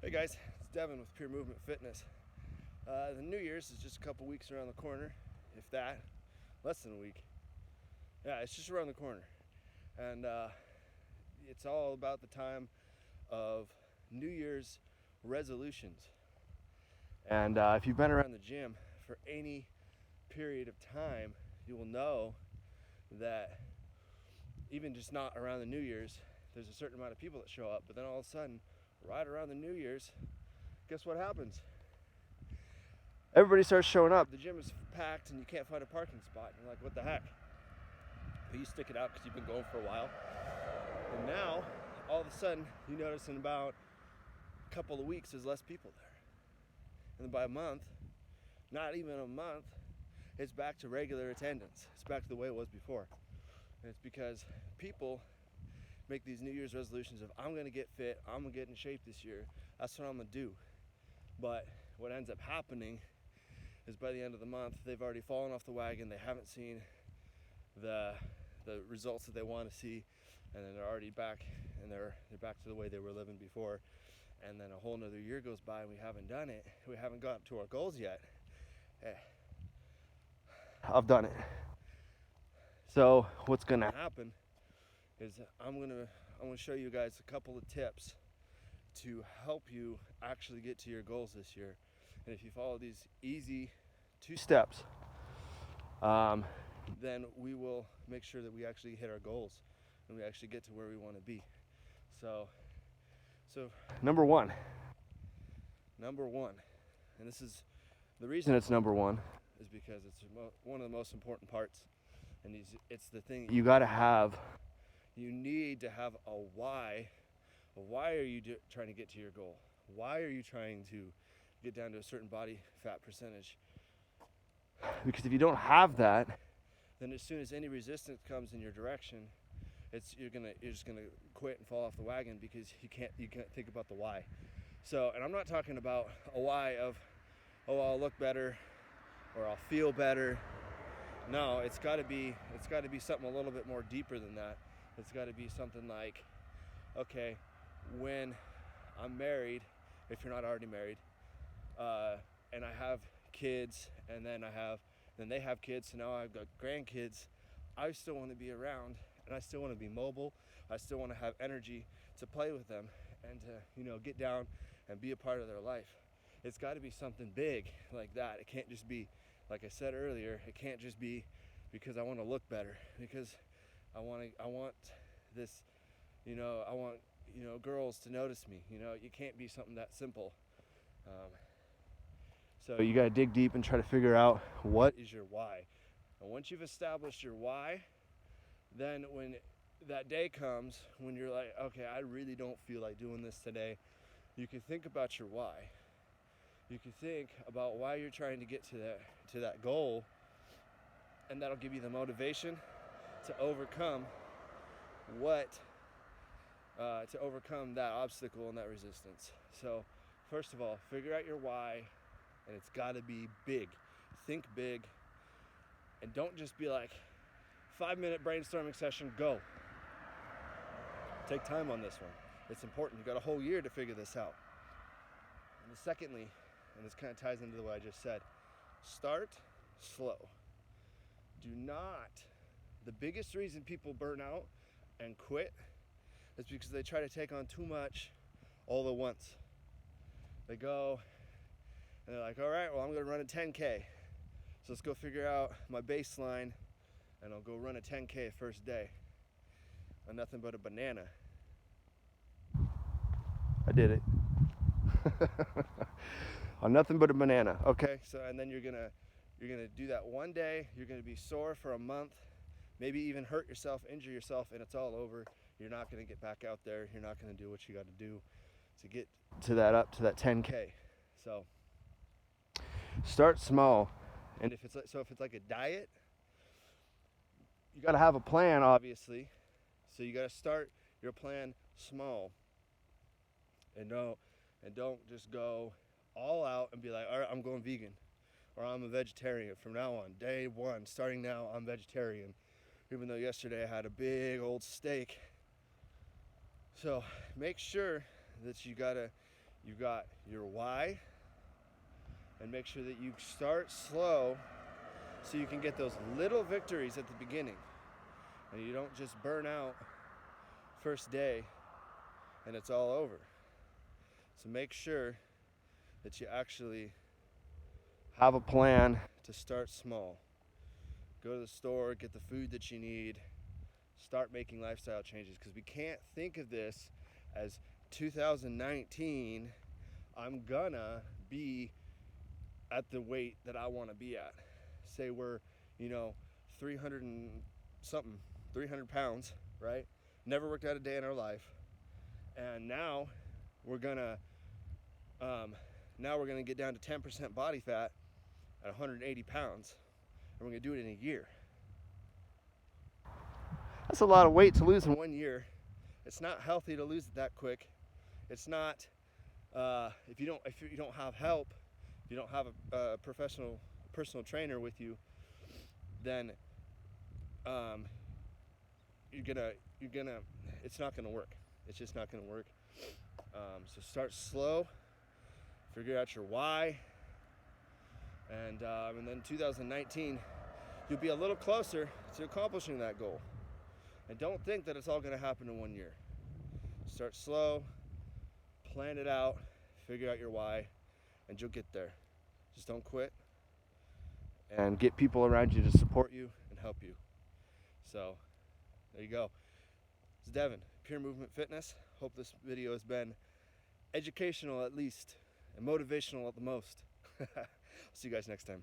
Hey guys, it's Devin with Pure Movement Fitness. The New Year's is just a couple weeks around the corner, if that, less than a week. Yeah, it's just around the corner. And it's all about the time of New Year's resolutions. And if you've been around the gym for any period of time, you will know that even just not around the New Year's, there's a certain amount of people that show up, but then all of a sudden, right around the New Year's, guess what happens? Everybody starts showing up. The gym is packed and you can't find a parking spot. And you're like, what the heck? But you stick it out because you've been going for a while. And now, all of a sudden, you notice in about a couple of weeks, there's less people there. And then by a month, not even a month, it's back to regular attendance. It's back to the way it was before. And it's because people make these New Year's resolutions of, I'm gonna get fit, I'm gonna get in shape this year, that's what I'm gonna do. But what ends up happening is by the end of the month, they've already fallen off the wagon, they haven't seen the results that they wanna see, and then they're already back, and they're back to the way they were living before. And then a whole nother year goes by and we haven't done it, we haven't got to our goals yet. Hey, I've done it. So what's gonna happen is I'm gonna show you guys a couple of tips to help you actually get to your goals this year. And if you follow these easy 2 steps, then we will make sure that we actually hit our goals and we actually get to where we want to be. So number one, and this is the reason it's number one is because it's one of the most important parts, and it's the thing you got to have. You need to have a why. Why are you trying to get to your goal? Why are you trying to get down to a certain body fat percentage? Because if you don't have that, then as soon as any resistance comes in your direction, you're just gonna quit and fall off the wagon because you can't think about the why. So, and I'm not talking about a why of, oh, I'll look better or I'll feel better. No, it's got to be something a little bit more deeper than that. It's got to be something like, okay, when I'm married, if you're not already married, and I have kids, and then they have kids, so now I've got grandkids, I still want to be around, and I still want to be mobile. I still want to have energy to play with them and to, get down and be a part of their life. It's got to be something big like that. It can't just be, like I said earlier, it can't just be because I want to look better, because I want this, I want, girls to notice me. You can't be something that simple. So you got to dig deep and try to figure out what is your why. And once you've established your why, then when that day comes, when you're like, okay, I really don't feel like doing this today, you can think about your why. You can think about why you're trying to get to that goal, and that'll give you the motivation to overcome that obstacle and that resistance. So first of all, figure out your why, and it's got to be big. Think big, and don't just be like, 5-minute brainstorming session, go. Take time on this one. It's important. You got a whole year to figure this out. And secondly, and this kind of ties into what I just said, start slow. The biggest reason people burn out and quit is because they try to take on too much all at once. They go and they're like, all right, well, I'm going to run a 10K. So let's go figure out my baseline, and I'll go run a 10K first day on nothing but a banana. I did it. On nothing but a banana. Okay, so and then you're gonna do that one day. You're gonna be sore for a month, maybe even hurt yourself, injure yourself, and it's all over. You're not gonna get back out there. You're not gonna do what you got to do to get to that 10K. So start small, and if it's like a diet, you got to have a plan, obviously. So you got to start your plan small, and don't just go all out and be like, all right, I'm going vegan, or I'm a vegetarian from now on. Day one, starting now, I'm vegetarian, even though yesterday I had a big old steak. So make sure that you you've got your why, and make sure that you start slow so you can get those little victories at the beginning and you don't just burn out first day and it's all over. So make sure that you actually have a plan to start small. Go to the store, get the food that you need, start making lifestyle changes, because we can't think of this as 2019, I'm gonna be at the weight that I want to be at. Say we're, 300 and something, 300 pounds, right? Never worked out a day in our life. And now we're gonna get down to 10% body fat at 180 pounds, and we're gonna do it in a year. That's a lot of weight to lose in 1 year. It's not healthy to lose it that quick. It's not, if you don't have help, if you don't have a personal trainer with you, then it's not gonna work. It's just not gonna work. So start slow, figure out your why, and then 2019, you'll be a little closer to accomplishing that goal. And don't think that it's all gonna happen in 1 year. Start slow, plan it out, figure out your why, and you'll get there. Just don't quit, and get people around you to support you and help you. So there you go. It's Devin, Pure Movement Fitness. Hope this video has been educational at least and motivational at the most. See you guys next time.